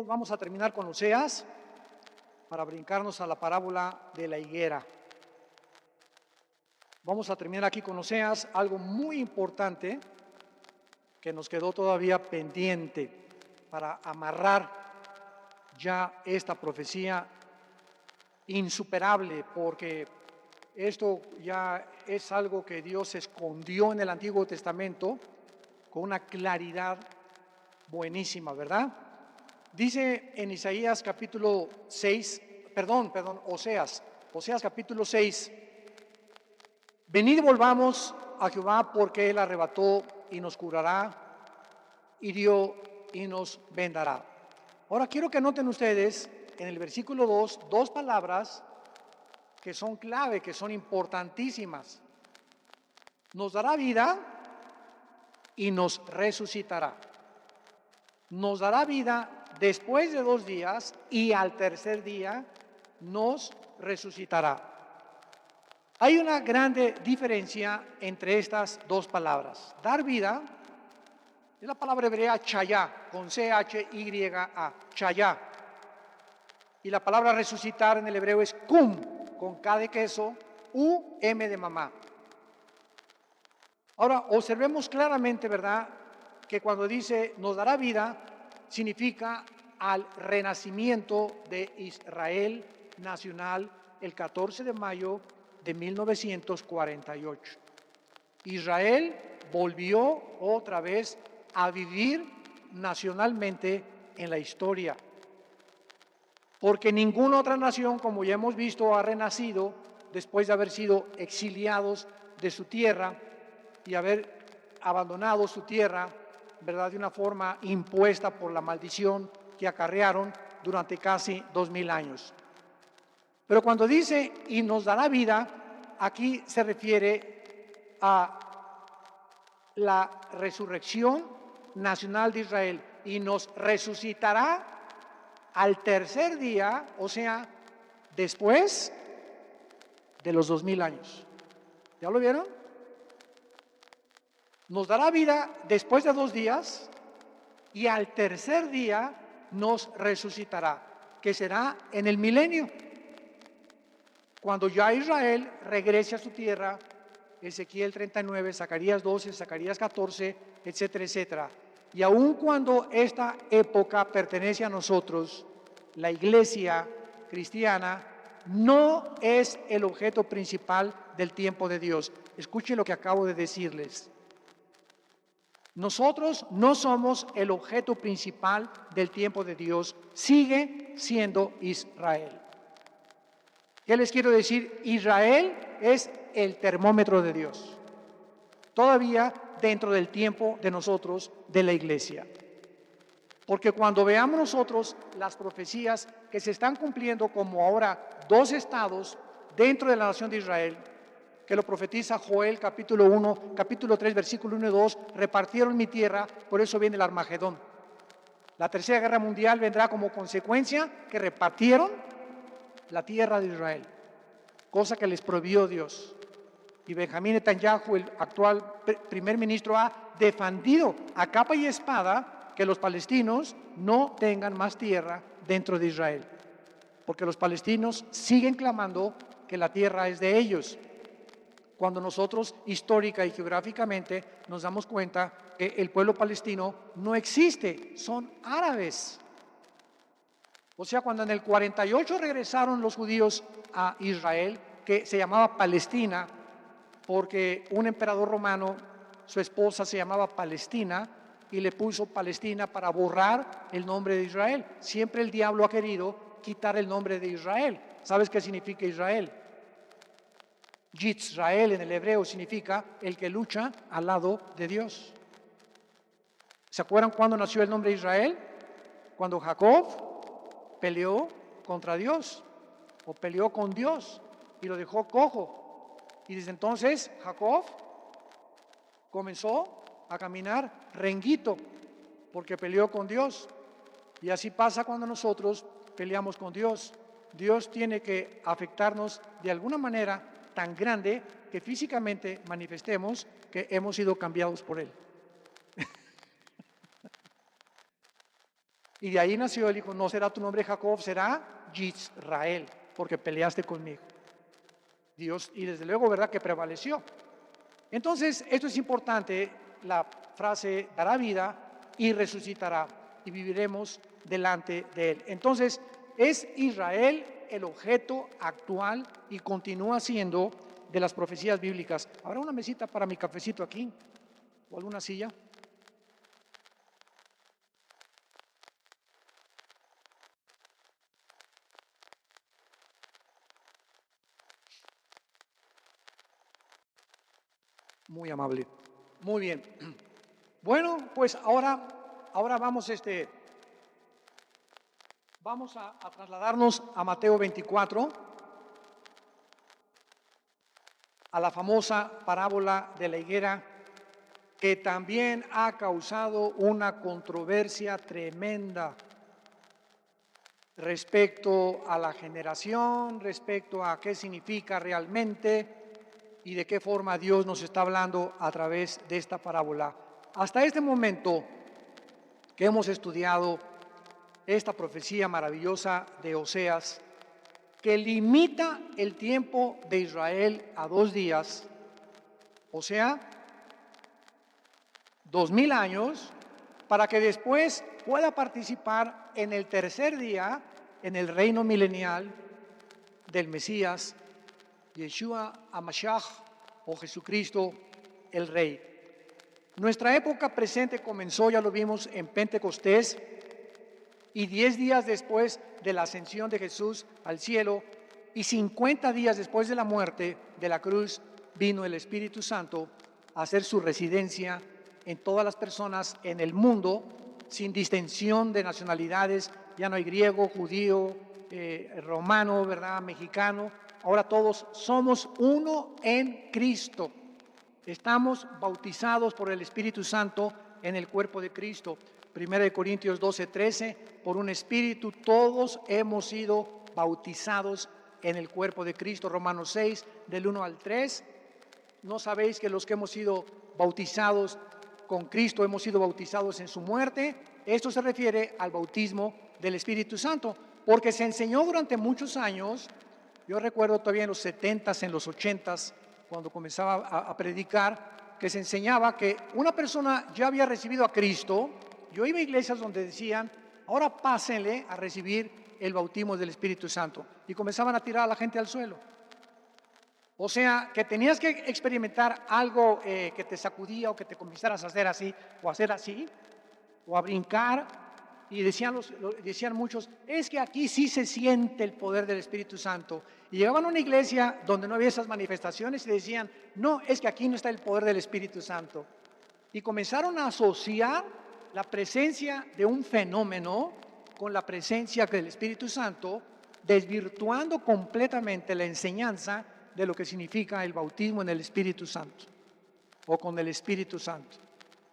vamos a terminar con Oseas para brincarnos a la parábola de la higuera. Vamos a terminar aquí con Oseas, algo muy importante que nos quedó todavía pendiente para amarrar ya esta profecía insuperable, porque esto ya es algo que Dios escondió en el Antiguo Testamento con una claridad buenísima, ¿verdad? Dice en Isaías capítulo 6, Oseas capítulo 6, venid y volvamos a Jehová, porque Él arrebató y nos curará, hirió y nos vendará. Ahora quiero que noten ustedes en el versículo 2 dos palabras que son clave, que son importantísimas. Nos dará vida y nos resucitará. Nos dará vida después de 2 días y al tercer día nos resucitará. Hay una grande diferencia entre estas dos palabras. Dar vida es la palabra hebrea chayá, con C-H-Y-A, chayá. Y la palabra resucitar en el hebreo es kum, con K de queso, U-M de mamá. Ahora, observemos claramente, ¿verdad?, que cuando dice nos dará vida, significa al renacimiento de Israel nacional el 14 de mayo de 1948. Israel volvió otra vez a vivir nacionalmente en la historia, porque ninguna otra nación, como ya hemos visto, ha renacido después de haber sido exiliados de su tierra y haber abandonado su tierra, ¿verdad?, de una forma impuesta por la maldición que acarrearon durante casi 2000 años. Pero cuando dice y nos dará vida, aquí se refiere a la resurrección nacional de Israel, y nos resucitará al tercer día, o sea, después de los 2000 años. ¿Ya lo vieron? Nos dará vida después de 2 días y al tercer día nos resucitará, que será en el milenio, cuando ya Israel regrese a su tierra. Ezequiel 39, Zacarías 12, Zacarías 14, etcétera, etcétera. Y aun cuando esta época pertenece a nosotros, la iglesia cristiana no es el objeto principal del tiempo de Dios. Escuchen lo que acabo de decirles. Nosotros no somos el objeto principal del tiempo de Dios, sigue siendo Israel. ¿Qué les quiero decir? Israel es el termómetro de Dios, todavía dentro del tiempo de nosotros, de la iglesia. Porque cuando veamos nosotros las profecías que se están cumpliendo, como ahora 2 estados dentro de la nación de Israel, que lo profetiza Joel capítulo 1, capítulo 3, versículo 1 y 2, repartieron mi tierra, por eso viene el Armagedón. La tercera guerra mundial vendrá como consecuencia que repartieron la tierra de Israel, cosa que les prohibió Dios. Y Benjamín Netanyahu, el actual primer ministro, ha defendido a capa y espada que los palestinos no tengan más tierra dentro de Israel, porque los palestinos siguen clamando que la tierra es de ellos, cuando nosotros histórica y geográficamente nos damos cuenta que el pueblo palestino no existe, son árabes. O sea, cuando en el 48 regresaron los judíos a Israel, que se llamaba Palestina, porque un emperador romano, su esposa se llamaba Palestina, y le puso Palestina para borrar el nombre de Israel. Siempre el diablo ha querido quitar el nombre de Israel. ¿Sabes qué significa Israel? Yitzrael en el hebreo significa el que lucha al lado de Dios. ¿Se acuerdan cuándo nació el nombre de Israel? Cuando Jacob peleó contra Dios, o peleó con Dios y lo dejó cojo. Y desde entonces Jacob comenzó a caminar renguito porque peleó con Dios. Y así pasa cuando nosotros peleamos con Dios. Dios tiene que afectarnos de alguna manera tan grande que físicamente manifestemos que hemos sido cambiados por Él. Y de ahí nació, él dijo, no será tu nombre Jacob, será Yisrael, porque peleaste conmigo. Dios, y desde luego, ¿verdad?, que prevaleció. Entonces, esto es importante, la frase dará vida y resucitará y viviremos delante de él. Entonces, es Israel el objeto actual y continúa siendo de las profecías bíblicas. ¿Habrá una mesita para mi cafecito aquí? ¿O alguna silla? Muy amable. Muy bien. Bueno, pues ahora vamos a trasladarnos a Mateo 24, a la famosa parábola de la higuera, que también ha causado una controversia tremenda respecto a la generación, respecto a qué significa realmente y de qué forma Dios nos está hablando a través de esta parábola. Hasta este momento que hemos estudiado esta profecía maravillosa de Oseas, que limita el tiempo de Israel a 2 días, o sea, 2000 años, para que después pueda participar en el tercer día en el reino milenial del Mesías, Yeshua HaMashiach, o Jesucristo el Rey. Nuestra época presente comenzó, ya lo vimos, en Pentecostés, y 10 días después de la ascensión de Jesús al cielo y 50 días después de la muerte de la cruz, vino el Espíritu Santo a hacer su residencia en todas las personas en el mundo, sin distinción de nacionalidades. Ya no hay griego, judío, romano, ¿verdad?, mexicano. Ahora todos somos uno en Cristo. Estamos bautizados por el Espíritu Santo en el cuerpo de Cristo. 1 Corintios 12:13, por un Espíritu todos hemos sido bautizados en el cuerpo de Cristo. Romanos 6, del 1 al 3. ¿No sabéis que los que hemos sido bautizados con Cristo hemos sido bautizados en su muerte? Esto se refiere al bautismo del Espíritu Santo, porque se enseñó durante muchos años. Yo recuerdo todavía en los 70s, en los 80s, cuando comenzaba a predicar, que se enseñaba que una persona ya había recibido a Cristo. Yo iba a iglesias donde decían, ahora pásenle a recibir el bautismo del Espíritu Santo, y comenzaban a tirar a la gente al suelo. O sea, que tenías que experimentar algo que te sacudía, o que te comenzaras a hacer así, o a hacer así, o a brincar. Y decían muchos, es que aquí sí se siente el poder del Espíritu Santo. Y llegaban a una iglesia donde no había esas manifestaciones y decían, no, es que aquí no está el poder del Espíritu Santo. Y comenzaron a asociar la presencia de un fenómeno con la presencia del Espíritu Santo, desvirtuando completamente la enseñanza de lo que significa el bautismo en el Espíritu Santo, o con el Espíritu Santo.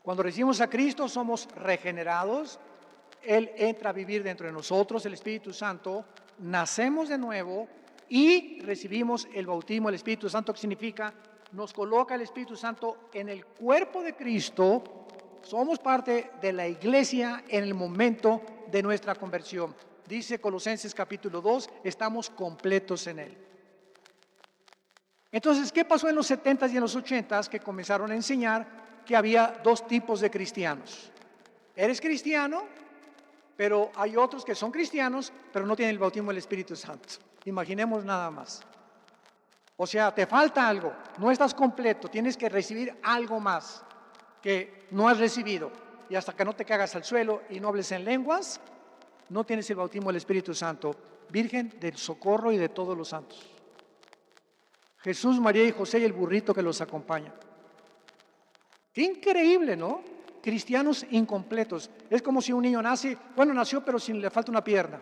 Cuando recibimos a Cristo somos regenerados. Él entra a vivir dentro de nosotros, el Espíritu Santo, nacemos de nuevo y recibimos el bautismo del Espíritu Santo, que significa, nos coloca el Espíritu Santo en el cuerpo de Cristo. Somos parte de la iglesia en el momento de nuestra conversión. Dice Colosenses capítulo 2, estamos completos en Él. Entonces, ¿qué pasó en los 70s y en los 80s? Que comenzaron a enseñar que había 2 tipos de cristianos. Eres cristiano, pero hay otros que son cristianos, pero no tienen el bautismo del Espíritu Santo. Imaginemos nada más. O sea, te falta algo, no estás completo, tienes que recibir algo más que no has recibido. Y hasta que no te cagas al suelo y no hables en lenguas, no tienes el bautismo del Espíritu Santo. Virgen del Socorro y de todos los santos. Jesús, María y José y el burrito que los acompaña. Qué increíble, ¿no? Cristianos incompletos. Es como si un niño nació pero le falta una pierna,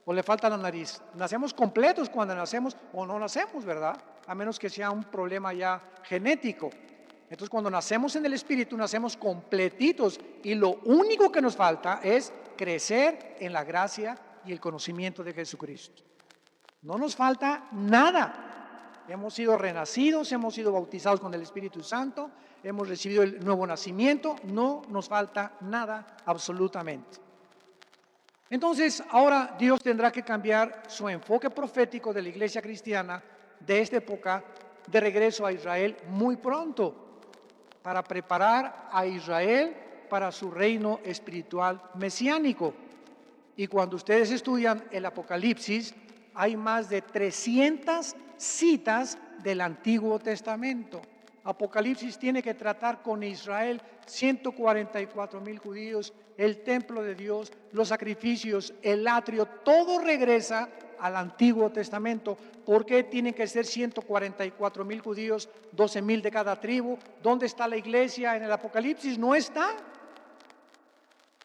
o le falta la nariz. Nacemos completos cuando nacemos, o no nacemos, ¿verdad? A menos que sea un problema ya genético. Entonces, cuando nacemos en el Espíritu, nacemos completitos, y lo único que nos falta es crecer en la gracia y el conocimiento de Jesucristo. No nos falta nada. Hemos sido renacidos, hemos sido bautizados con el Espíritu Santo, hemos recibido el nuevo nacimiento, no nos falta nada absolutamente. Entonces, ahora Dios tendrá que cambiar su enfoque profético de la iglesia cristiana de esta época de regreso a Israel muy pronto, para preparar a Israel para su reino espiritual mesiánico. Y cuando ustedes estudian el Apocalipsis, hay más de 300 citas del Antiguo Testamento. Apocalipsis tiene que tratar con Israel, 144,000 judíos, el templo de Dios, los sacrificios, el atrio, todo regresa al Antiguo Testamento. ¿Por qué tienen que ser 144,000 judíos, 12,000 de cada tribu? ¿Dónde está la iglesia en el Apocalipsis? No está.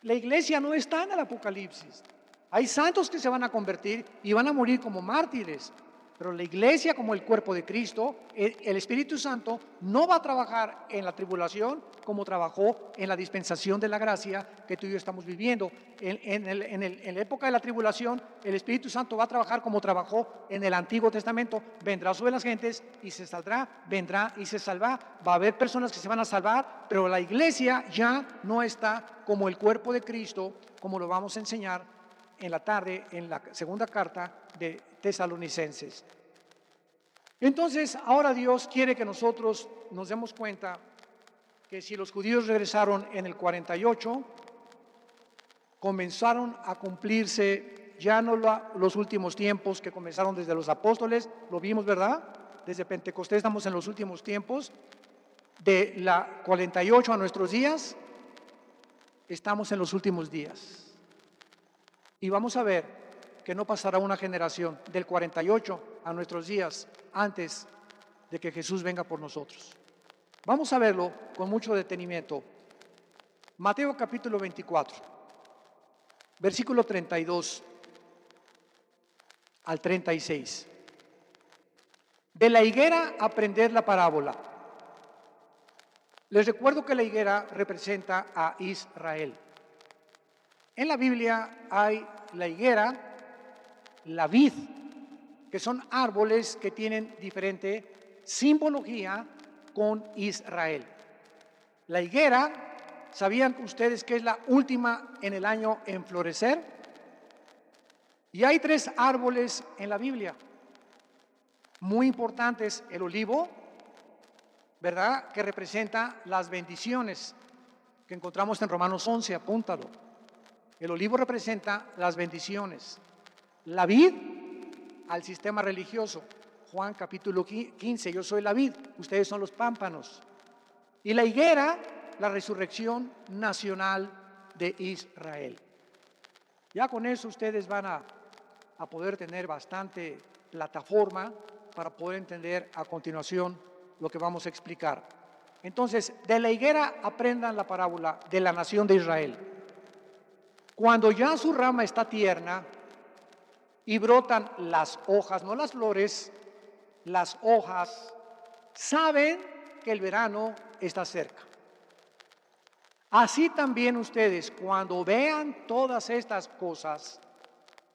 La iglesia no está en el Apocalipsis. Hay santos que se van a convertir y van a morir como mártires. Pero la iglesia, como el cuerpo de Cristo, el Espíritu Santo no va a trabajar en la tribulación como trabajó en la dispensación de la gracia que tú y yo estamos viviendo. En la época de la tribulación, el Espíritu Santo va a trabajar como trabajó en el Antiguo Testamento. Vendrá sobre las gentes y se saldrá, vendrá y se salvará. Va a haber personas que se van a salvar, pero la iglesia ya no está como el cuerpo de Cristo, como lo vamos a enseñar en la tarde en la segunda carta de Tesalonicenses. Entonces, ahora Dios quiere que nosotros nos demos cuenta que si los judíos regresaron en el 48, comenzaron a cumplirse ya no los últimos tiempos que comenzaron desde los apóstoles, lo vimos, ¿verdad? Desde Pentecostés estamos en los últimos tiempos, de la 48 a nuestros días, estamos en los últimos días. Y vamos a ver que no pasará una generación del 48 a nuestros días antes de que Jesús venga por nosotros. Vamos a verlo con mucho detenimiento. Mateo capítulo 24, versículo 32 al 36. De la higuera aprender la parábola. Les recuerdo que la higuera representa a Israel. En la Biblia hay la higuera, la vid, que son árboles que tienen diferente simbología con Israel. La higuera, ¿sabían ustedes que es la última en el año en florecer? Y hay 3 árboles en la Biblia, muy importantes: el olivo, ¿verdad?, que representa las bendiciones, que encontramos en Romanos 11, apúntalo. El olivo representa las bendiciones. La vid al sistema religioso. Juan capítulo 15, yo soy la vid, ustedes son los pámpanos. Y la higuera, la resurrección nacional de Israel. Ya con eso ustedes van a poder tener bastante plataforma para poder entender a continuación lo que vamos a explicar. Entonces, de la higuera aprendan la parábola de la nación de Israel. Cuando ya su rama está tierna y brotan las hojas, no las flores, las hojas, saben que el verano está cerca. Así también ustedes, cuando vean todas estas cosas,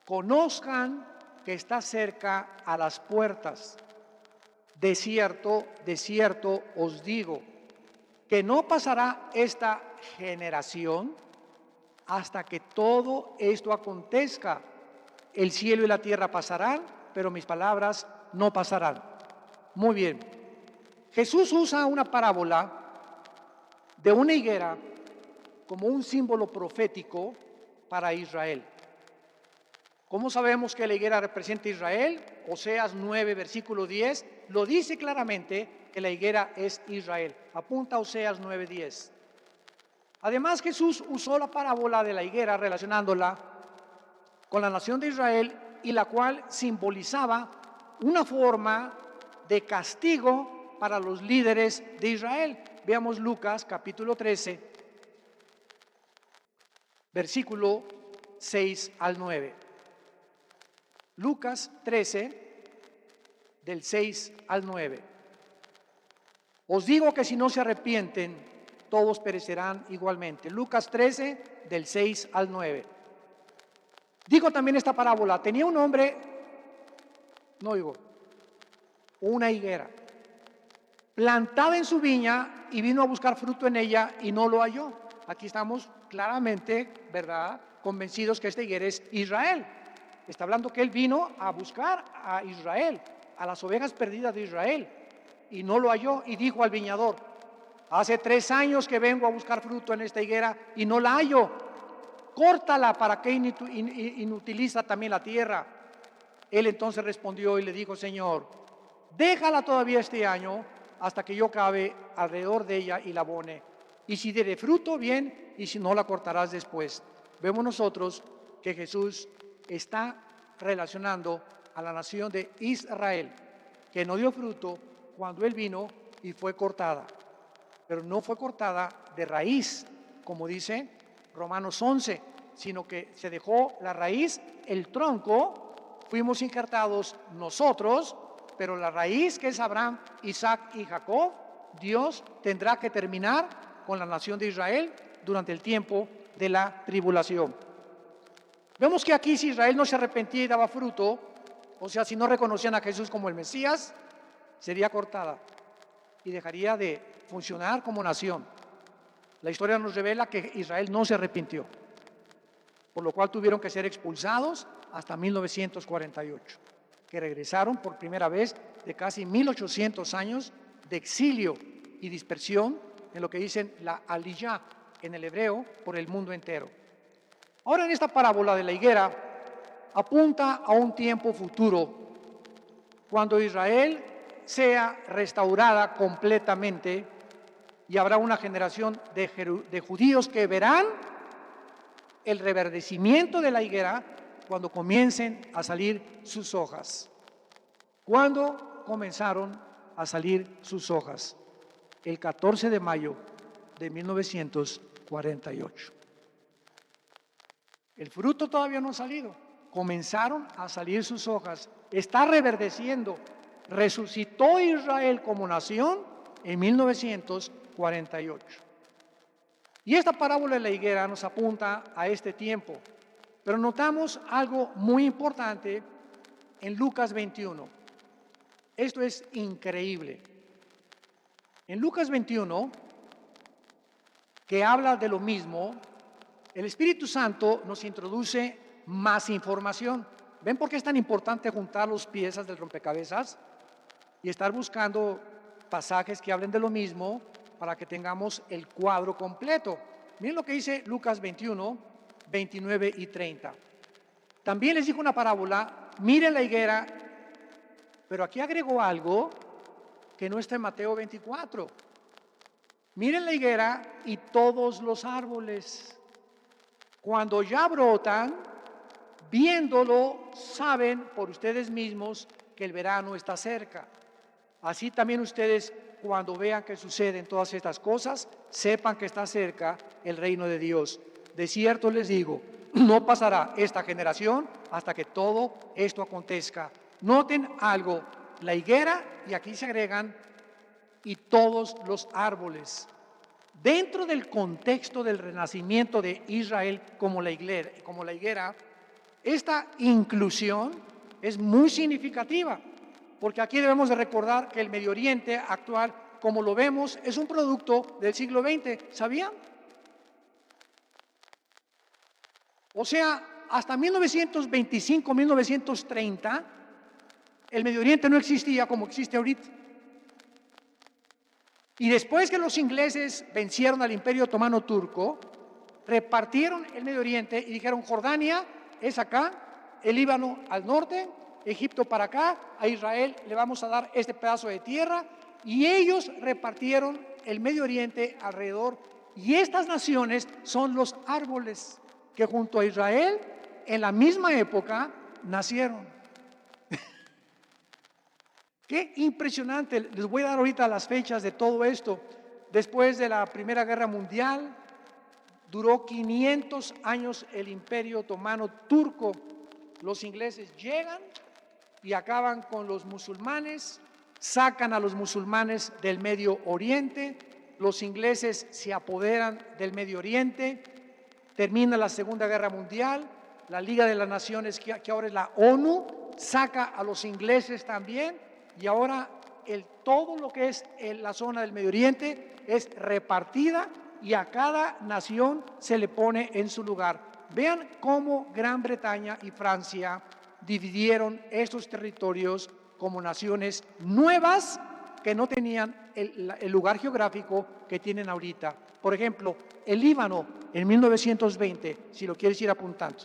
conozcan que está cerca a las puertas. De cierto os digo, que no pasará esta generación hasta que todo esto acontezca. El cielo y la tierra pasarán, pero mis palabras no pasarán. Muy bien. Jesús usa una parábola de una higuera como un símbolo profético para Israel. ¿Cómo sabemos que la higuera representa a Israel? Oseas 9, versículo 10, lo dice claramente que la higuera es Israel. Apunta a Oseas 9, 10. Además, Jesús usó la parábola de la higuera relacionándola con la nación de Israel, y la cual simbolizaba una forma de castigo para los líderes de Israel. Veamos Lucas capítulo 13, versículo 6 al 9. Lucas 13, del 6 al 9. Os digo que si no se arrepienten, todos perecerán igualmente. Lucas 13, del 6 al 9. Digo también esta parábola: tenía un hombre, una higuera, plantada en su viña, y vino a buscar fruto en ella y no lo halló. Aquí estamos claramente, ¿verdad?, convencidos que esta higuera es Israel. Está hablando que él vino a buscar a Israel, a las ovejas perdidas de Israel, y no lo halló, y dijo al viñador: hace 3 años que vengo a buscar fruto en esta higuera y no la hallo. Córtala, para que inutiliza también la tierra. Él entonces respondió y le dijo: Señor, déjala todavía este año, hasta que yo cabe alrededor de ella y la abone. Y si diere fruto, bien, y si no, la cortarás después. Vemos nosotros que Jesús está relacionando a la nación de Israel, que no dio fruto cuando él vino y fue cortada. Pero no fue cortada de raíz, como dice Romanos 11, sino que se dejó la raíz, el tronco, fuimos injertados nosotros, pero la raíz, que es Abraham, Isaac y Jacob, Dios tendrá que terminar con la nación de Israel durante el tiempo de la tribulación. Vemos que aquí, si Israel no se arrepentía y daba fruto, o sea, si no reconocían a Jesús como el Mesías, sería cortada y dejaría de funcionar como nación. La historia nos revela que Israel no se arrepintió, por lo cual tuvieron que ser expulsados hasta 1948, que regresaron por primera vez de casi 1800 años de exilio y dispersión, en lo que dicen la aliyá en el hebreo, por el mundo entero. Ahora, en esta parábola de la higuera apunta a un tiempo futuro, cuando Israel sea restaurada completamente, y habrá una generación de judíos que verán el reverdecimiento de la higuera cuando comiencen a salir sus hojas. ¿Cuándo comenzaron a salir sus hojas? El 14 de mayo de 1948. El fruto todavía no ha salido. Comenzaron a salir sus hojas. Está reverdeciendo. Resucitó Israel como nación en 1948. Y esta parábola de la higuera nos apunta a este tiempo. Pero notamos algo muy importante en Lucas 21. Esto es increíble. En Lucas 21, que habla de lo mismo, el Espíritu Santo nos introduce más información. ¿Ven por qué es tan importante juntar las piezas del rompecabezas y estar buscando pasajes que hablen de lo mismo para que tengamos el cuadro completo? Miren lo que dice Lucas 21, 29 y 30. También les dijo una parábola: miren la higuera, pero aquí agregó algo que no está en Mateo 24. Miren la higuera y todos los árboles. Cuando ya brotan, viéndolo, saben por ustedes mismos que el verano está cerca. Así también ustedes, cuando vean que suceden todas estas cosas, sepan que está cerca el reino de Dios. De cierto les digo, no pasará esta generación hasta que todo esto acontezca. Noten algo: la higuera, y aquí se agregan, y todos los árboles. Dentro del contexto del renacimiento de Israel como la higuera, esta inclusión es muy significativa, porque aquí debemos de recordar que el Medio Oriente actual, como lo vemos, es un producto del siglo XX. ¿Sabían? O sea, hasta 1925, 1930, el Medio Oriente no existía como existe ahorita. Y después que los ingleses vencieron al Imperio Otomano Turco, repartieron el Medio Oriente y dijeron: Jordania es acá, el Líbano al norte, Egipto para acá, a Israel le vamos a dar este pedazo de tierra. Y ellos repartieron el Medio Oriente alrededor. Y estas naciones son los árboles que junto a Israel en la misma época nacieron. Qué impresionante. Les voy a dar ahorita las fechas de todo esto. Después de la Primera Guerra Mundial, duró 500 años el Imperio Otomano Turco. Los ingleses llegan y acaban con los musulmanes, sacan a los musulmanes del Medio Oriente, los ingleses se apoderan del Medio Oriente, termina la Segunda Guerra Mundial, la Liga de las Naciones, que ahora es la ONU, saca a los ingleses también. Y ahora todo lo que es la zona del Medio Oriente es repartida y a cada nación se le pone en su lugar. vean cómo Gran Bretaña y Francia dividieron estos territorios como naciones nuevas que no tenían el lugar geográfico que tienen ahorita. Por ejemplo, el Líbano en 1920, si lo quieres ir apuntando.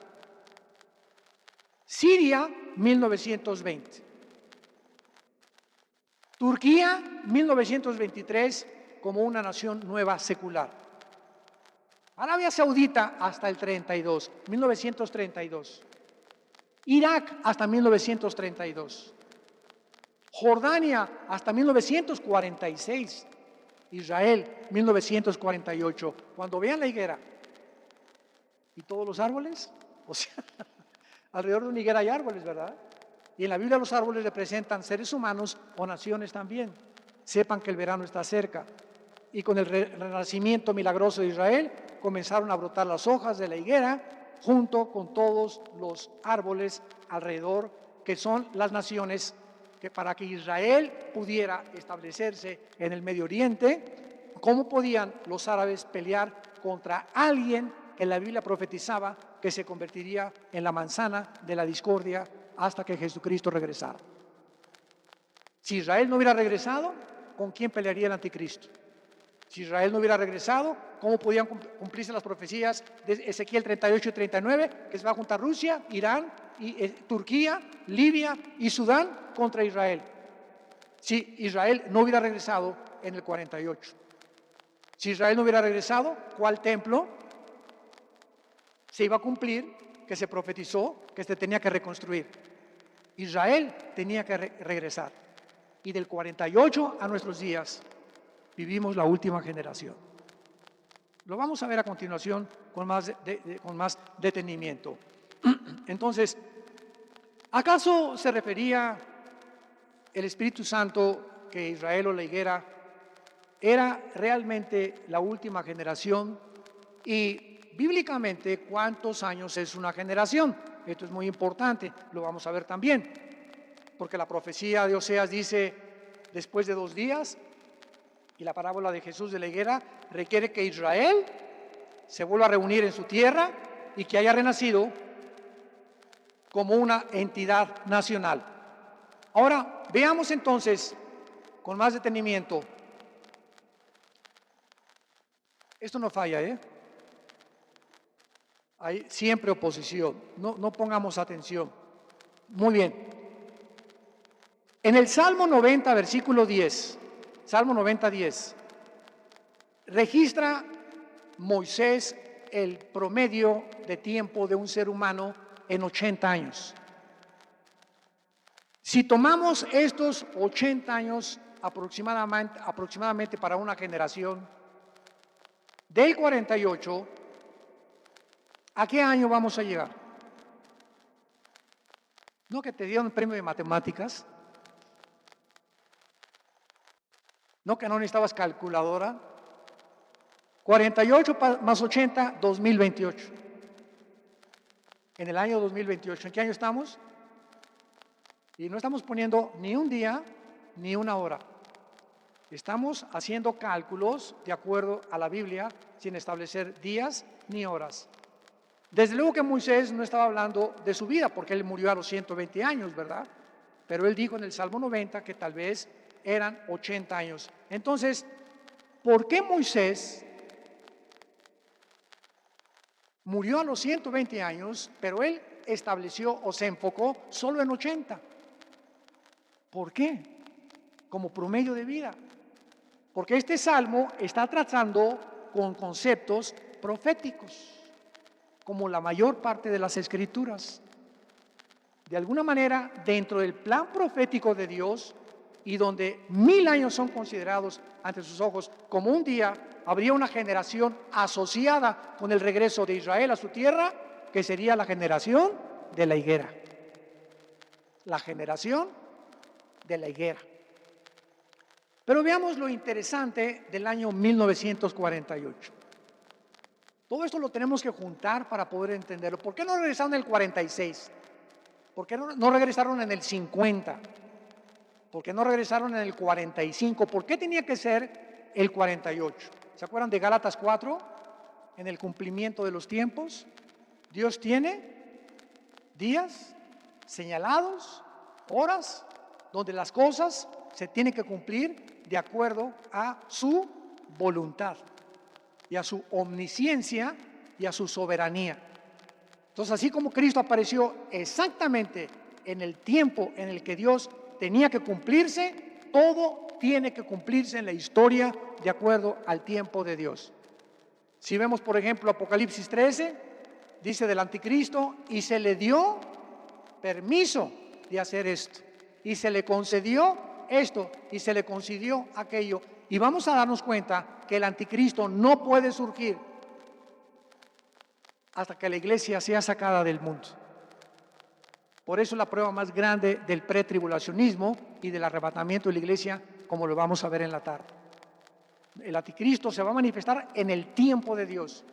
Siria, 1920. Turquía, 1923, como una nación nueva secular. Arabia Saudita hasta el 32, 1932. Irak hasta 1932. Jordania hasta 1946. Israel, 1948. Cuando vean la higuera y todos los árboles, o sea, alrededor de una higuera hay árboles, ¿verdad? Y en la Biblia los árboles representan seres humanos o naciones también. Sepan que el verano está cerca. Y con el renacimiento milagroso de Israel, comenzaron a brotar las hojas de la higuera junto con todos los árboles alrededor, que son las naciones que para que Israel pudiera establecerse en el Medio Oriente, ¿cómo podían los árabes pelear contra alguien que la Biblia profetizaba que se convertiría en la manzana de la discordia hasta que Jesucristo regresara? Si Israel no hubiera regresado, ¿con quién pelearía el anticristo? Si Israel no hubiera regresado, ¿cómo podían cumplirse las profecías de Ezequiel 38 y 39? Que se va a juntar Rusia, Irán, y Turquía, Libia y Sudán contra Israel. Si Israel no hubiera regresado en el 48. Si Israel no hubiera regresado, ¿cuál templo se iba a cumplir que se profetizó que se tenía que reconstruir? Israel tenía que regresar. Y del 48 a nuestros días vivimos la última generación. Lo vamos a ver a continuación con más detenimiento. Entonces, ¿acaso se refería el Espíritu Santo que Israel o la higuera era realmente la última generación? Y bíblicamente, ¿cuántos años es una generación? Esto es muy importante, lo vamos a ver también, porque la profecía de Oseas dice, después de 2 días, y la parábola de Jesús de la higuera requiere que Israel se vuelva a reunir en su tierra y que haya renacido como una entidad nacional. Ahora, veamos entonces con más detenimiento. Esto no falla, ¿eh? Hay siempre oposición, no pongamos atención. Muy bien. En el Salmo 90, versículo 10, Salmo 90, 10, registra Moisés el promedio de tiempo de un ser humano en 80 años. Si tomamos estos 80 años aproximadamente para una generación, del 48, ¿a qué año vamos a llegar? ¿No que te dieron un premio de matemáticas? ¿No que no necesitabas calculadora? 48 más 80, 2028. En el año 2028. ¿En qué año estamos? Y no estamos poniendo ni un día ni una hora. Estamos haciendo cálculos de acuerdo a la Biblia sin establecer días ni horas. Desde luego que Moisés no estaba hablando de su vida porque él murió a los 120 años, ¿verdad? Pero él dijo en el Salmo 90 que tal vez eran 80 años. Entonces, ¿por qué Moisés murió a los 120 años, pero él estableció o se enfocó solo en 80? ¿Por qué? Como promedio de vida. Porque este salmo está tratando con conceptos proféticos, como la mayor parte de las escrituras. De alguna manera, dentro del plan profético de Dios, y donde 1000 años son considerados ante sus ojos como un día, habría una generación asociada con el regreso de Israel a su tierra, que sería la generación de la higuera. La generación de la higuera. Pero veamos lo interesante del año 1948. Todo esto lo tenemos que juntar para poder entenderlo. ¿Por qué no regresaron en el 46? ¿Por qué no regresaron en el 50? ¿Por qué no regresaron en el 45? ¿Por qué tenía que ser el 48? ¿Se acuerdan de Gálatas 4? En el cumplimiento de los tiempos. Dios tiene días señalados, horas, donde las cosas se tienen que cumplir de acuerdo a su voluntad y a su omnisciencia y a su soberanía. Entonces, así como Cristo apareció exactamente en el tiempo en el que Dios tenía que cumplirse, todo tiene que cumplirse en la historia de acuerdo al tiempo de Dios. Si vemos, por ejemplo, Apocalipsis 13, dice del anticristo, y se le dio permiso de hacer esto, y se le concedió esto, y se le concedió aquello. Y vamos a darnos cuenta que el anticristo no puede surgir hasta que la iglesia sea sacada del mundo. Por eso la prueba más grande del pretribulacionismo y del arrebatamiento de la iglesia, como lo vamos a ver en la tarde. El anticristo se va a manifestar en el tiempo de Dios.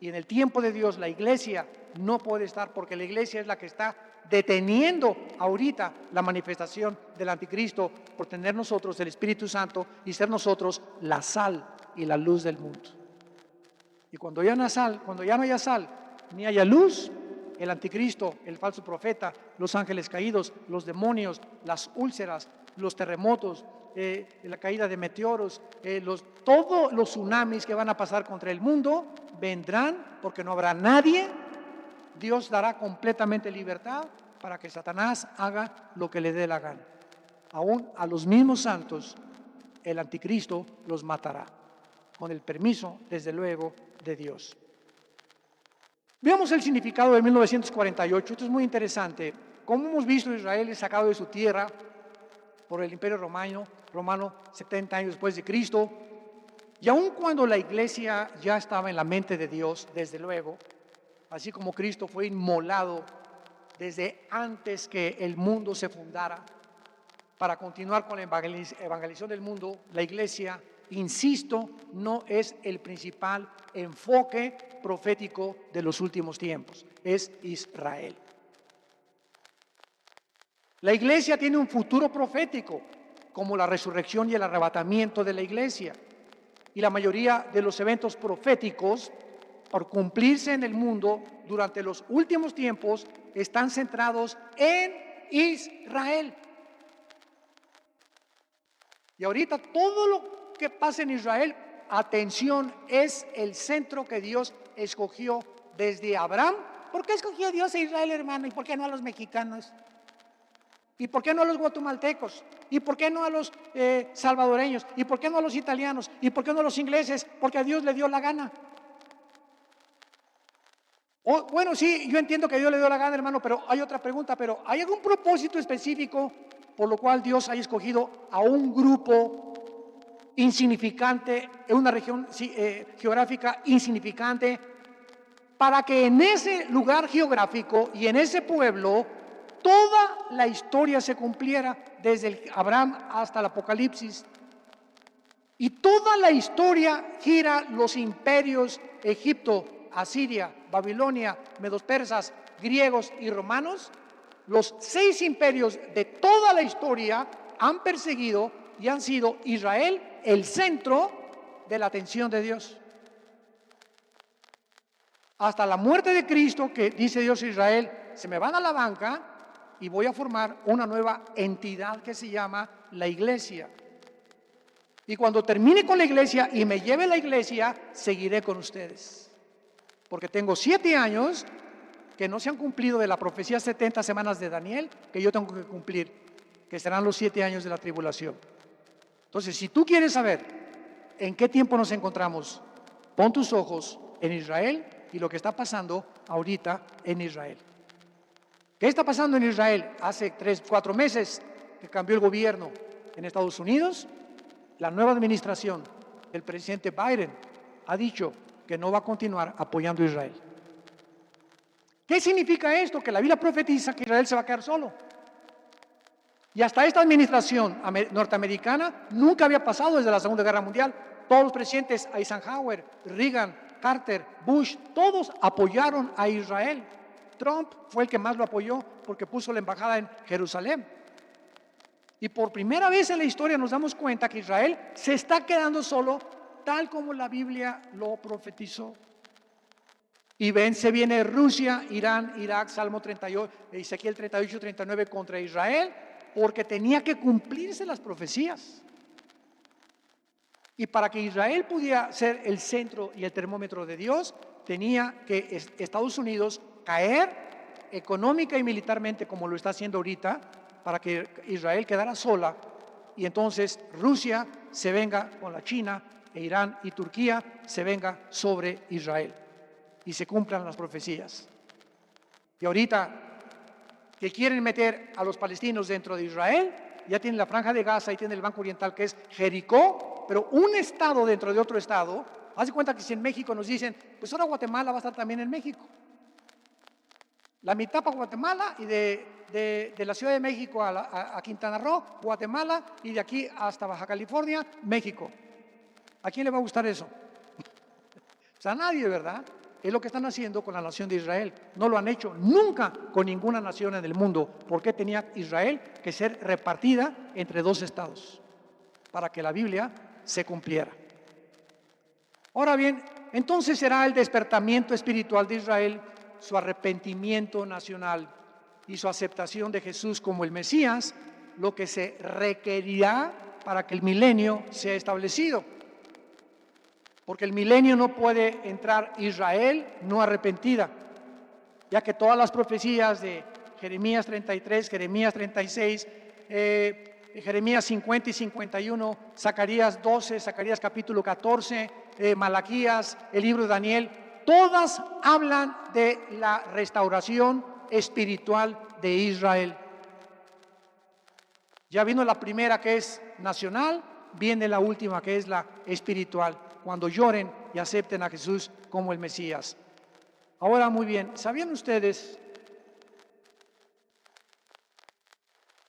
Y en el tiempo de Dios la iglesia no puede estar, porque la iglesia es la que está deteniendo ahorita la manifestación del anticristo, por tener nosotros el Espíritu Santo y ser nosotros la sal y la luz del mundo. Y cuando ya no haya sal ni haya luz, el anticristo, el falso profeta, los ángeles caídos, los demonios, las úlceras, los terremotos, la caída de meteoros, todos los tsunamis que van a pasar contra el mundo vendrán, porque no habrá nadie. Dios dará completamente libertad para que Satanás haga lo que le dé la gana. Aún a los mismos santos el anticristo los matará, con el permiso, desde luego, de Dios. Veamos el significado de 1948. Esto es muy interesante. Como hemos visto, Israel es sacado de su tierra por el Imperio Romano 70 años después de Cristo. Y aun cuando la iglesia ya estaba en la mente de Dios, desde luego, así como Cristo fue inmolado desde antes que el mundo se fundara, para continuar con la evangelización del mundo, la iglesia, insisto, no es el principal enfoque profético de los últimos tiempos, es Israel. La iglesia tiene un futuro profético, como la resurrección y el arrebatamiento de la iglesia. Y la mayoría de los eventos proféticos, por cumplirse en el mundo durante los últimos tiempos, están centrados en Israel. Y ahorita todo lo que pasa en Israel, atención, es el centro que Dios escogió desde Abraham. ¿Por qué escogió Dios a Israel, hermano? ¿Y por qué no a los mexicanos? ¿Y por qué no a los guatemaltecos? ¿Y por qué no a los salvadoreños? ¿Y por qué no a los italianos? ¿Y por qué no a los ingleses? Porque a Dios le dio la gana. Bueno, sí, yo entiendo que Dios le dio la gana, hermano, pero hay otra pregunta. ¿Pero hay algún propósito específico por lo cual Dios haya escogido a un grupo insignificante, en una región geográfica insignificante, para que en ese lugar geográfico y en ese pueblo toda la historia se cumpliera, desde el Abraham hasta el Apocalipsis? Y toda la historia gira los imperios: Egipto, Asiria, Babilonia, medos persas, griegos y romanos. Los 6 imperios de toda la historia han perseguido y han sido Israel el centro de la atención de Dios. Hasta la muerte de Cristo, que dice Dios a Israel: se me van a la banca y voy a formar una nueva entidad que se llama la iglesia. Y cuando termine con la iglesia y me lleve la iglesia, seguiré con ustedes. Porque tengo 7 años que no se han cumplido de la profecía 70 semanas de Daniel, que yo tengo que cumplir, que serán los 7 años de la tribulación. Entonces, si tú quieres saber en qué tiempo nos encontramos, pon tus ojos en Israel y lo que está pasando ahorita en Israel. ¿Qué está pasando en Israel? Hace 3-4 meses que cambió el gobierno en Estados Unidos. La nueva administración del presidente Biden ha dicho que no va a continuar apoyando a Israel. ¿Qué significa esto? Que la Biblia profetiza que Israel se va a quedar solo. Y hasta esta administración norteamericana nunca había pasado desde la Segunda Guerra Mundial. Todos los presidentes, Eisenhower, Reagan, Carter, Bush, todos apoyaron a Israel. Trump fue el que más lo apoyó porque puso la embajada en Jerusalén. Y por primera vez en la historia nos damos cuenta que Israel se está quedando solo, tal como la Biblia lo profetizó. Y ven, se viene Rusia, Irán, Irak, Salmo 38, Ezequiel 38, 39 contra Israel, porque tenía que cumplirse las profecías. Y para que Israel pudiera ser el centro y el termómetro de Dios, tenía que Estados Unidos caer económica y militarmente como lo está haciendo ahorita, para que Israel quedara sola, y entonces Rusia se venga con la China, e Irán y Turquía se venga sobre Israel, y se cumplan las profecías. Y ahorita que quieren meter a los palestinos dentro de Israel, ya tienen la Franja de Gaza y tienen el Banco Oriental, que es Jericó, pero un estado dentro de otro estado. Haz de cuenta que si en México nos dicen, pues ahora Guatemala va a estar también en México. La mitad para Guatemala, y de la Ciudad de México a Quintana Roo, Guatemala, y de aquí hasta Baja California, México. ¿A quién le va a gustar eso? O sea, a nadie, ¿verdad? Es lo que están haciendo con la nación de Israel. No lo han hecho nunca con ninguna nación en el mundo. ¿Por qué tenía Israel que ser repartida entre dos estados? Para que la Biblia se cumpliera. Ahora bien, entonces será el despertamiento espiritual de Israel, su arrepentimiento nacional y su aceptación de Jesús como el Mesías, lo que se requerirá para que el milenio sea establecido. Porque el milenio no puede entrar Israel no arrepentida, ya que todas las profecías de Jeremías 33, Jeremías 36, Jeremías 50 y 51, Zacarías 12, Zacarías capítulo 14, Malaquías, el libro de Daniel, todas hablan de la restauración espiritual de Israel. Ya vino la primera, que es nacional, viene la última, que es la espiritual, cuando lloren y acepten a Jesús como el Mesías. Ahora, muy bien, ¿sabían ustedes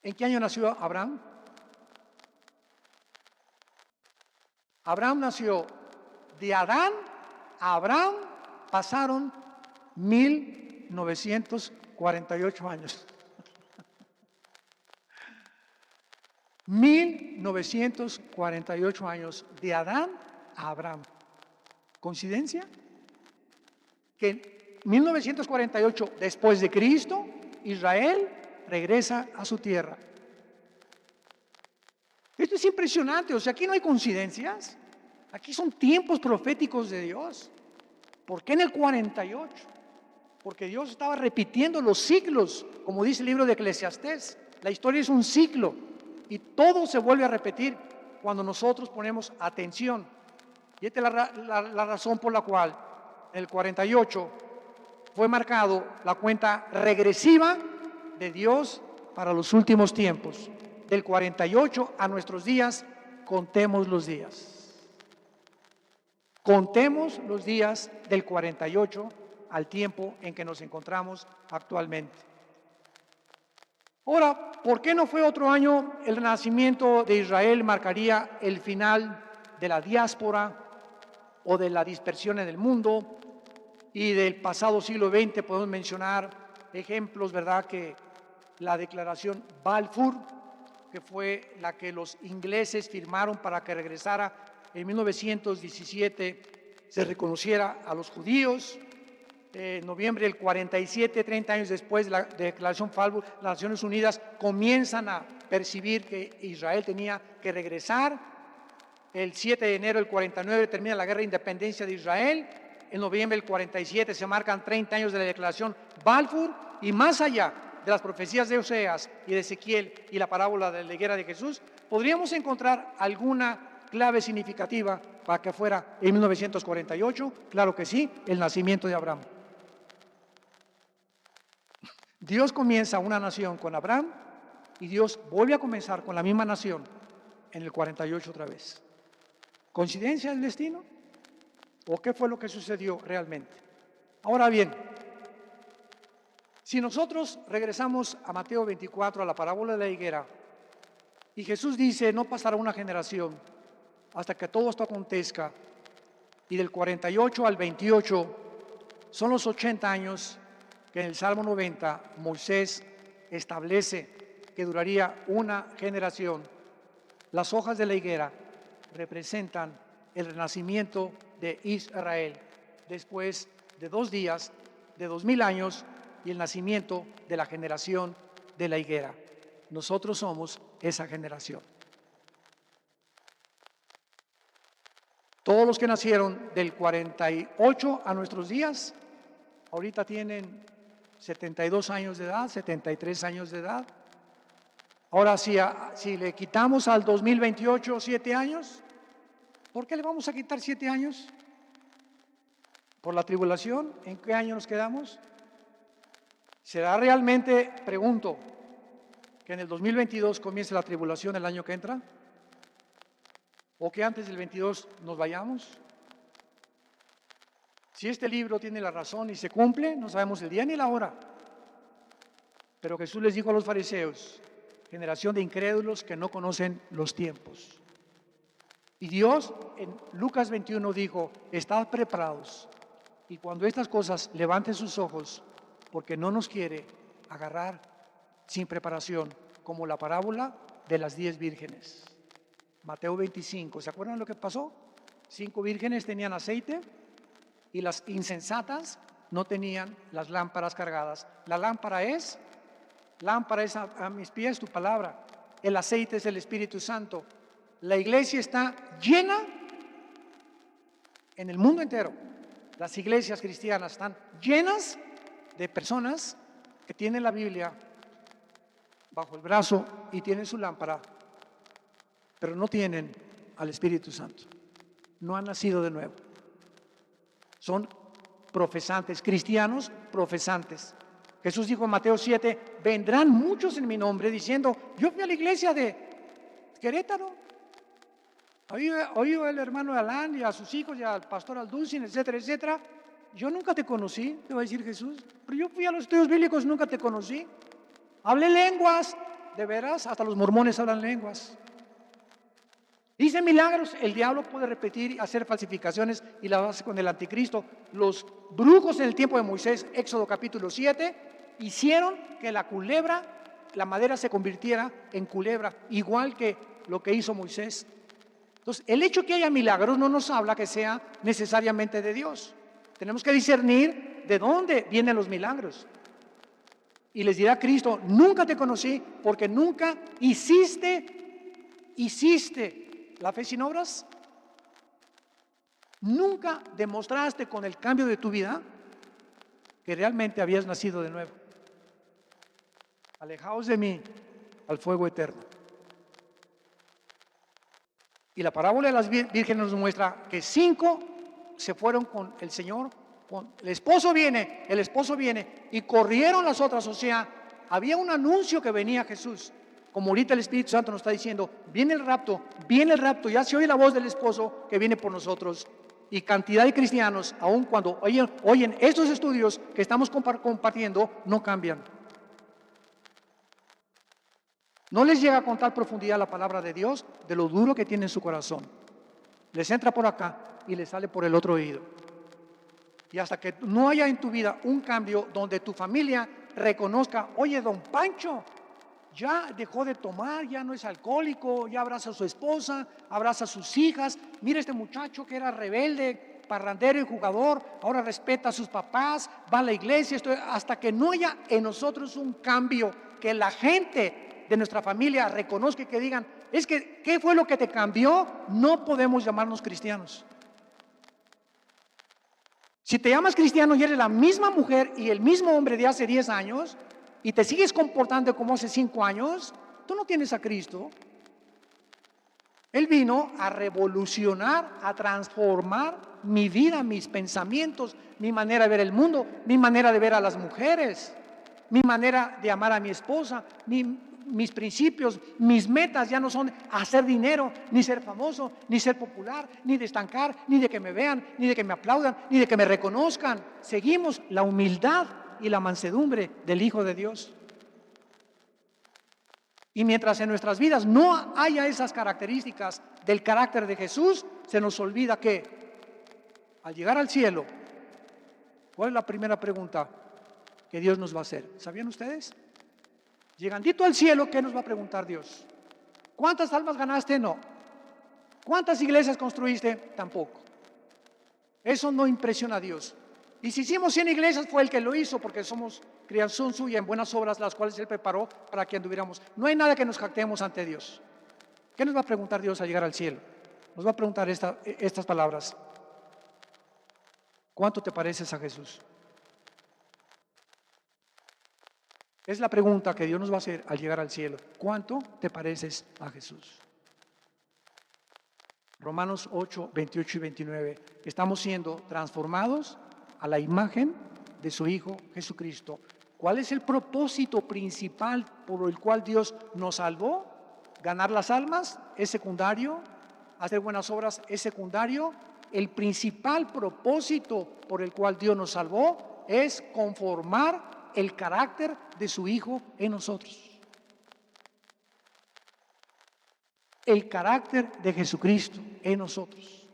en qué año nació Abraham? Abraham nació de Adán a Abraham, pasaron 1948 años. 1948 años de Adán a Abraham. ¿Coincidencia? Que en 1948, después de Cristo, Israel regresa a su tierra. Esto es impresionante, o sea, aquí no hay coincidencias. Aquí son tiempos proféticos de Dios. ¿Por qué en el 48? Porque Dios estaba repitiendo los ciclos, como dice el libro de Eclesiastés. La historia es un ciclo y todo se vuelve a repetir cuando nosotros ponemos atención. Y esta es la razón por la cual en el 48 fue marcado la cuenta regresiva de Dios para los últimos tiempos. Del 48 a nuestros días, contemos los días. Contemos los días del 48 al tiempo en que nos encontramos actualmente. Ahora, ¿por qué no fue otro año? El renacimiento de Israel marcaría el final de la diáspora o de la dispersión en el mundo, y del pasado siglo XX podemos mencionar ejemplos, ¿verdad? Que la declaración Balfour, que fue la que los ingleses firmaron para que regresara en 1917, se reconociera a los judíos. En noviembre del 47, 30 años después de la declaración Balfour, las Naciones Unidas comienzan a percibir que Israel tenía que regresar. El 7 de enero del 49 termina la guerra de independencia de Israel. En noviembre del 47 se marcan 30 años de la declaración Balfour, y más allá de las profecías de Oseas y de Ezequiel y la parábola de la higuera de Jesús, podríamos encontrar alguna clave significativa para que fuera en 1948. Claro que sí, el nacimiento de Abraham. Dios comienza una nación con Abraham y Dios vuelve a comenzar con la misma nación en el 48 otra vez. ¿Coincidencia del destino? ¿O qué fue lo que sucedió realmente? Ahora bien, si nosotros regresamos a Mateo 24, a la parábola de la higuera, y Jesús dice, no pasará una generación hasta que todo esto acontezca, y del 48 al 28 son los 80 años que en el Salmo 90 Moisés establece que duraría una generación. Las hojas de la higuera representan el renacimiento de Israel después de 2 días, de 2000 años y el nacimiento de la generación de la higuera. Nosotros somos esa generación. Todos los que nacieron del 48 a nuestros días, ahorita tienen 72 años de edad, 73 años de edad. Ahora, si le quitamos al 2028 7 años, ¿por qué le vamos a quitar 7 años? ¿Por la tribulación? ¿En qué año nos quedamos? ¿Será realmente, pregunto, que en el 2022 comience la tribulación el año que entra? ¿O que antes del 22 nos vayamos? Si este libro tiene la razón y se cumple, no sabemos el día ni la hora. Pero Jesús les dijo a los fariseos: generación de incrédulos que no conocen los tiempos. Y Dios en Lucas 21 dijo: estad preparados, y cuando estas cosas levanten sus ojos, porque no nos quiere agarrar sin preparación, como la parábola de las 10 vírgenes. Mateo 25, ¿se acuerdan lo que pasó? 5 vírgenes tenían aceite y las insensatas no tenían las lámparas cargadas. La lámpara es a mis pies tu palabra. El aceite es el Espíritu Santo. La iglesia está llena en el mundo entero. Las iglesias cristianas están llenas de personas que tienen la Biblia bajo el brazo y tienen su lámpara, pero no tienen al Espíritu Santo. No han nacido de nuevo. Son profesantes, cristianos profesantes. Jesús dijo en Mateo 7, vendrán muchos en mi nombre diciendo: yo fui a la iglesia de Querétaro, oí al hermano Alán y a sus hijos y al pastor Alducin, etcétera, etcétera. Yo nunca te conocí, te va a decir Jesús, pero yo fui a los estudios bíblicos, nunca te conocí. Hablé lenguas, de veras, hasta los mormones hablan lenguas. Hice milagros. El diablo puede repetir y hacer falsificaciones y las hace con el anticristo. Los brujos en el tiempo de Moisés, Éxodo capítulo 7, hicieron que la madera se convirtiera en culebra, igual que lo que hizo Moisés. Entonces, el hecho que haya milagros no nos habla que sea necesariamente de Dios. Tenemos que discernir de dónde vienen los milagros. Y les dirá Cristo: nunca te conocí, porque nunca hiciste la fe sin obras. Nunca demostraste con el cambio de tu vida que realmente habías nacido de nuevo. Alejaos de mí al fuego eterno. Y la parábola de las vírgenes nos muestra que 5 se fueron con el Señor. El esposo viene, y corrieron las otras. O sea, había un anuncio que venía Jesús. Como ahorita el Espíritu Santo nos está diciendo: viene el rapto, ya se oye la voz del esposo que viene por nosotros. Y cantidad de cristianos, aun cuando oyen estos estudios que estamos compartiendo, no cambian. No les llega con tal profundidad la palabra de Dios, de lo duro que tiene en su corazón. Les entra por acá y les sale por el otro oído. Y hasta que no haya en tu vida un cambio donde tu familia reconozca: oye, don Pancho ya dejó de tomar, ya no es alcohólico, ya abraza a su esposa, abraza a sus hijas. Mira, este muchacho que era rebelde, parrandero y jugador, ahora respeta a sus papás, va a la iglesia. Hasta que no haya en nosotros un cambio, que la gente de nuestra familia reconozca y que digan: es que, ¿qué fue lo que te cambió? No podemos llamarnos cristianos. Si te llamas cristiano y eres la misma mujer y el mismo hombre de hace 10 años y te sigues comportando como hace 5 años, tú no tienes a Cristo. Él vino a revolucionar, a transformar mi vida, mis pensamientos, mi manera de ver el mundo, mi manera de ver a las mujeres, mi manera de amar a mi esposa, mis principios, mis metas ya no son hacer dinero, ni ser famoso, ni ser popular, ni de estancar, ni de que me vean, ni de que me aplaudan, ni de que me reconozcan. Seguimos la humildad y la mansedumbre del Hijo de Dios. Y mientras en nuestras vidas no haya esas características del carácter de Jesús, se nos olvida que al llegar al cielo, ¿cuál es la primera pregunta que Dios nos va a hacer? ¿Sabían ustedes? Llegandito al cielo, ¿qué nos va a preguntar Dios? ¿Cuántas almas ganaste? No. ¿Cuántas iglesias construiste? Tampoco. Eso no impresiona a Dios. Y si hicimos 100 iglesias, fue el que lo hizo, porque somos creación suya en buenas obras, las cuales Él preparó para que anduviéramos. No hay nada que nos jactemos ante Dios. ¿Qué nos va a preguntar Dios al llegar al cielo? Nos va a preguntar estas palabras. ¿Cuánto te pareces a Jesús? Es la pregunta que Dios nos va a hacer al llegar al cielo. ¿Cuánto te pareces a Jesús? Romanos 8, 28 y 29. Estamos siendo transformados a la imagen de su Hijo Jesucristo. ¿Cuál es el propósito principal por el cual Dios nos salvó? Ganar las almas es secundario, hacer buenas obras es secundario. El principal propósito por el cual Dios nos salvó es conformar el carácter de su Hijo en nosotros. El carácter de Jesucristo en nosotros.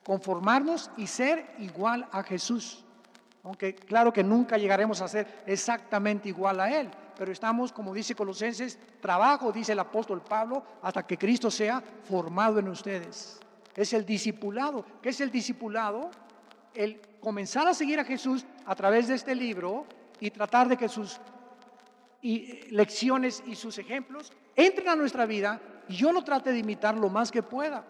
Conformarnos y ser igual a Jesús. Aunque claro que nunca llegaremos a ser exactamente igual a Él, pero estamos, como dice Colosenses, trabajo, dice el apóstol Pablo, hasta que Cristo sea formado en ustedes. Es el discipulado. ¿Qué es el discipulado? El comenzar a seguir a Jesús a través de este libro y tratar de que sus lecciones y sus ejemplos entren a nuestra vida y yo lo trate de imitar lo más que pueda.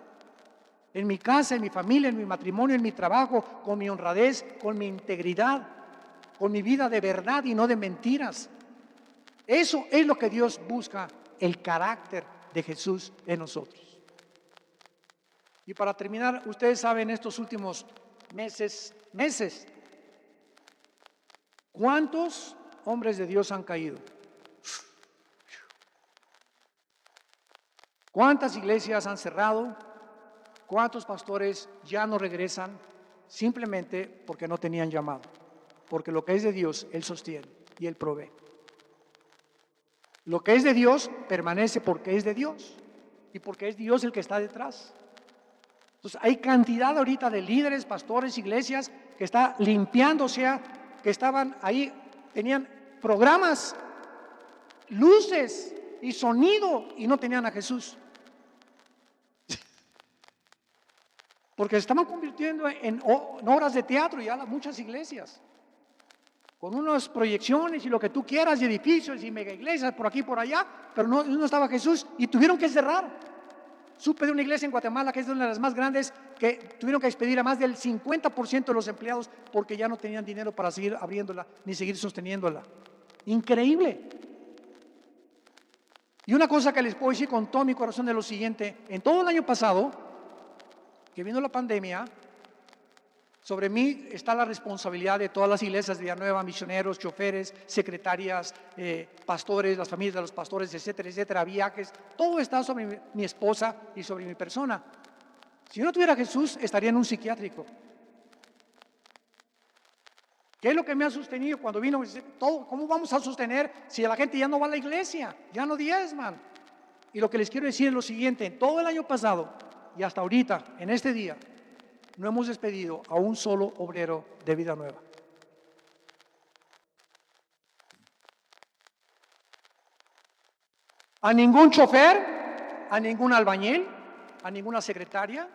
En mi casa, en mi familia, en mi matrimonio, en mi trabajo, con mi honradez, con mi integridad, con mi vida de verdad y no de mentiras. Eso es lo que Dios busca, el carácter de Jesús en nosotros. Y para terminar, ustedes saben estos últimos meses, ¿cuántos hombres de Dios han caído? ¿Cuántas iglesias han cerrado? ¿Cuántos pastores ya no regresan simplemente porque no tenían llamado? Porque lo que es de Dios, Él sostiene y Él provee. Lo que es de Dios permanece porque es de Dios y porque es Dios el que está detrás. Entonces hay cantidad ahorita de líderes, pastores, iglesias que está limpiando, o sea, que estaban ahí, tenían programas, luces y sonido y no tenían a Jesús. Porque se estaban convirtiendo en obras de teatro ya muchas iglesias, con unas proyecciones y lo que tú quieras, y edificios y mega iglesias por aquí y por allá, pero no estaba Jesús y tuvieron que cerrar. Supe de una iglesia en Guatemala que es una de las más grandes que tuvieron que despedir a más del 50% de los empleados porque ya no tenían dinero para seguir abriéndola ni seguir sosteniéndola. Increíble. Y una cosa que les puedo decir con todo mi corazón es lo siguiente: en todo el año pasado que vino la pandemia, sobre mí está la responsabilidad de todas las iglesias de Villanueva, misioneros, choferes, secretarias, pastores, las familias de los pastores, etcétera, etcétera, viajes. Todo está sobre mi esposa y sobre mi persona. Si yo no tuviera a Jesús, estaría en un psiquiátrico. ¿Qué es lo que me ha sostenido cuando vino? ¿Cómo vamos a sostener si la gente ya no va a la iglesia? Ya no diezman. Y lo que les quiero decir es lo siguiente: en todo el año pasado y hasta ahorita, en este día, no hemos despedido a un solo obrero de Vida Nueva. A ningún chofer, a ningún albañil, a ninguna secretaria,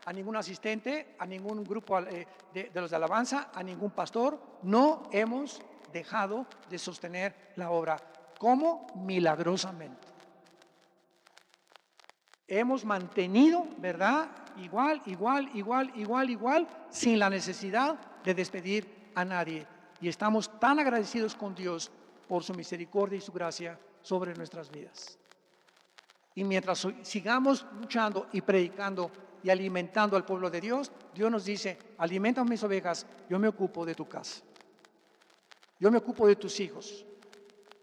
a ningún asistente, a ningún grupo de los de alabanza, a ningún pastor. No hemos dejado de sostener la obra. ¿Cómo? Milagrosamente. Hemos mantenido, ¿verdad? Igual, sin la necesidad de despedir a nadie. Y estamos tan agradecidos con Dios por su misericordia y su gracia sobre nuestras vidas. Y mientras sigamos luchando y predicando y alimentando al pueblo de Dios, Dios nos dice: alimenta a mis ovejas, yo me ocupo de tu casa. Yo me ocupo de tus hijos.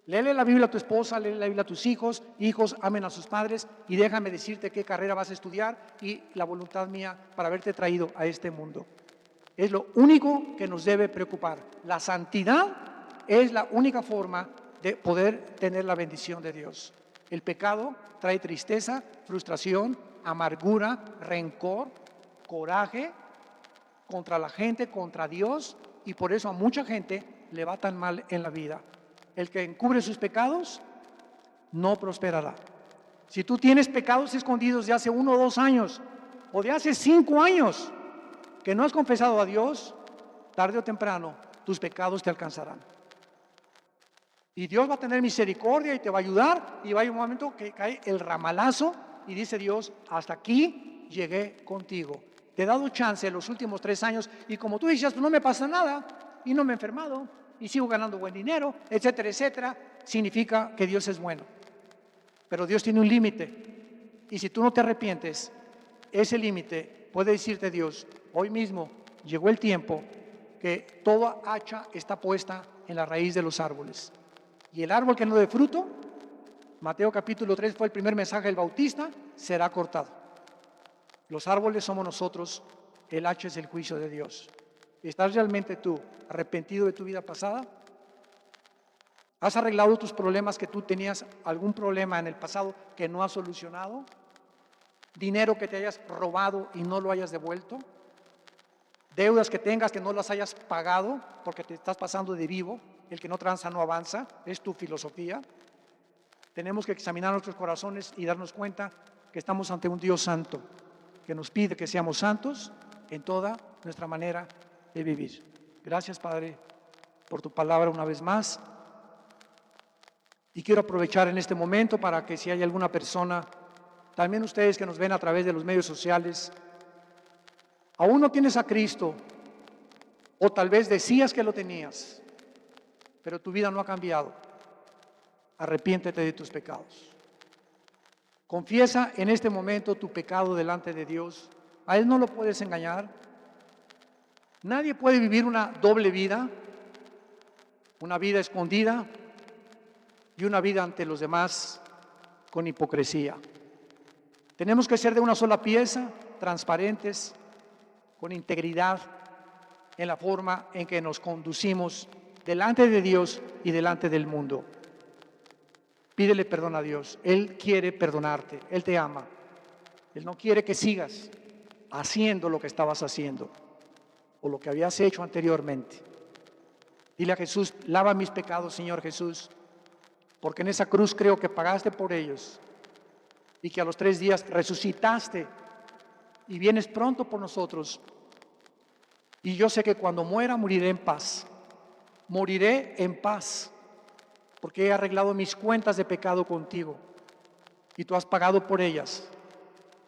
Léele la Biblia a tu esposa, léele la Biblia a tus hijos. Hijos, amen a sus padres, y déjame decirte qué carrera vas a estudiar y la voluntad mía para haberte traído a este mundo. Es lo único que nos debe preocupar. La santidad es la única forma de poder tener la bendición de Dios. El pecado trae tristeza, frustración, amargura, rencor, coraje contra la gente, contra Dios, y por eso a mucha gente le va tan mal en la vida. El que encubre sus pecados no prosperará. Si tú tienes pecados escondidos de hace 1 o 2 años o de hace 5 años que no has confesado a Dios, tarde o temprano, tus pecados te alcanzarán. Y Dios va a tener misericordia y te va a ayudar, y va a haber un momento que cae el ramalazo y dice Dios, hasta aquí llegué contigo. Te he dado chance en los últimos 3 años y como tú dices, pues no me pasa nada y no me he enfermado y sigo ganando buen dinero, etcétera, etcétera. Significa que Dios es bueno. Pero Dios tiene un límite y si tú no te arrepientes, ese límite puede decirte Dios, hoy mismo llegó el tiempo que toda hacha está puesta en la raíz de los árboles. Y el árbol que no dé fruto, Mateo capítulo 3 fue el primer mensaje del Bautista, será cortado. Los árboles somos nosotros, el hacha es el juicio de Dios. ¿Estás realmente tú arrepentido de tu vida pasada? ¿Has arreglado tus problemas que tú tenías algún problema en el pasado que no has solucionado? ¿Dinero que te hayas robado y no lo hayas devuelto? ¿Deudas que tengas que no las hayas pagado porque te estás pasando de vivo? El que no tranza no avanza, es tu filosofía. Tenemos que examinar nuestros corazones y darnos cuenta que estamos ante un Dios santo, que nos pide que seamos santos en toda nuestra manera de vivir. Gracias, Padre, por tu palabra una vez más. Y quiero aprovechar en este momento para que si hay alguna persona, también ustedes que nos ven a través de los medios sociales, aún no tienes a Cristo, o tal vez decías que lo tenías, pero tu vida no ha cambiado. Arrepiéntete de tus pecados. Confiesa en este momento tu pecado delante de Dios. A Él no lo puedes engañar. Nadie puede vivir una doble vida, una vida escondida y una vida ante los demás con hipocresía. Tenemos que ser de una sola pieza, transparentes, con integridad en la forma en que nos conducimos delante de Dios y delante del mundo. Pídele perdón a Dios. Él quiere perdonarte. Él te ama. Él no quiere que sigas haciendo lo que estabas haciendo o lo que habías hecho anteriormente. Dile a Jesús, lava mis pecados, Señor Jesús, porque en esa cruz creo que pagaste por ellos y que a los 3 días resucitaste y vienes pronto por nosotros. Y yo sé que cuando muera, moriré en paz. Moriré en paz, porque he arreglado mis cuentas de pecado contigo y tú has pagado por ellas,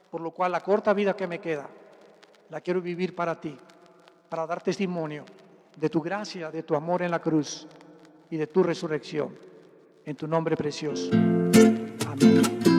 por lo cual la corta vida que me queda, la quiero vivir para ti, para dar testimonio de tu gracia, de tu amor en la cruz y de tu resurrección. En tu nombre precioso. Amén.